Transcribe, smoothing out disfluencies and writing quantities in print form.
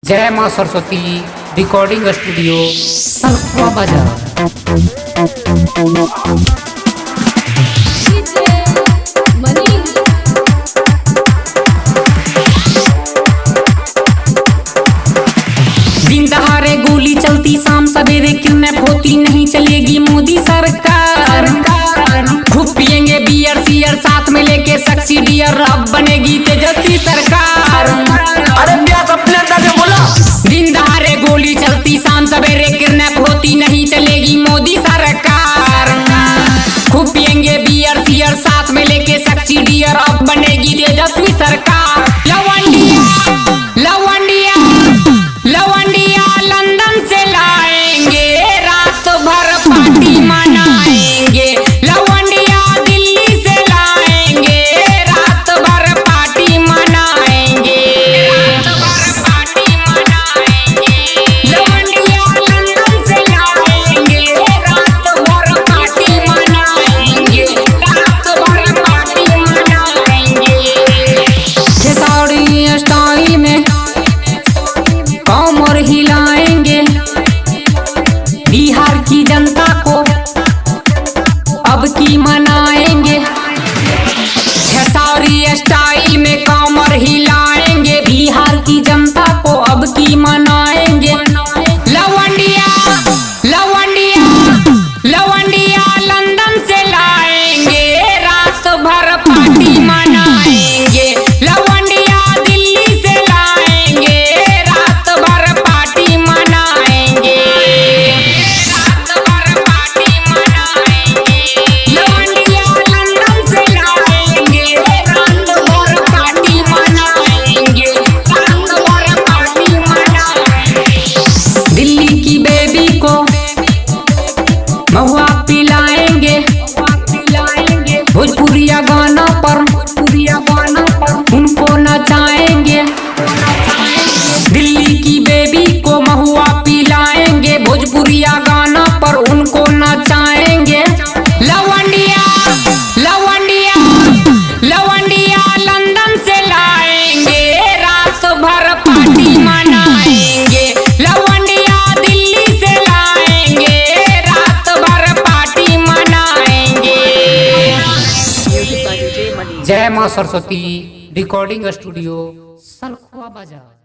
जय मां Saraswati recording studio Salkhua बाजार। दिन दहाड़े गोली चलती शाम सवेरे किडनैप होती नहीं चलेगी मोदी सरकार। खूब पियेंगे बियर सियर साथ में लेके सक्सीडियर अब बनेगी तेजस्वी सरकार। अरे प्यास अपने अंदर से बोला। दिन दहाड़े गोली चलती शाम सवेरे किडनैप होती नहीं चलेगी मोदी सरकार। खूब पियेंगे बियर सियर साथ में लेके सक्सीडियर अब बनेगी तेजस्वी सरकार। लवंडिया लवंडिया लवंडिया लंदन से लाएंगे रात भर पार्टी मनाएंगे। लवंडिया दिल्ली से लाएंगे रात भर पार्टी मनाएंगे। रात भर पार्टी मनाएंगे। लवंडिया लंदन से लाएंगे रात भर पार्टी मनाएंगे। रात भर पार्टी मनाएंगे। खेसारी स्टाइल में कमर हिलाएंगे। बिहार की जनता को अब की मनाएंगे। खेसारी स्टाइल में कमर हिलाएंगे। बिहार की जनता को अब की मनाएंगे। लवंडिया लवंडिया लवंडिया लंदन से लाएंगे रात भर पार्टी मनाएंगे। लवंडिया दिल्ली से लाएंगे रात भर पार्टी मनाएंगे। रात भर पार्टी मनाएंगे। लवंडिया लंदन से लाएंगे रात भर पार्टी मनाएंगे। रात भर पार्टी मनाएंगे। दिल्ली की बेबी को महुआ पिलाएंगे। भोजपुरिया गाना पर उनको नचाएंगे। दिल्ली की बेबी को महुआ पिलाएंगे। भोजपुरिया गाना पर उनको नचाएंगे। लवंडिया लवंडिया लवंडिया लंदन से लाएंगे रात भर पार्टी मनाएंगे। लवंडिया दिल्ली से लाएंगे रात भर पार्टी मनाएंगे। जय मां सरस्वती रिकॉर्डिंग स्टूडियो सलखुआ बाजार।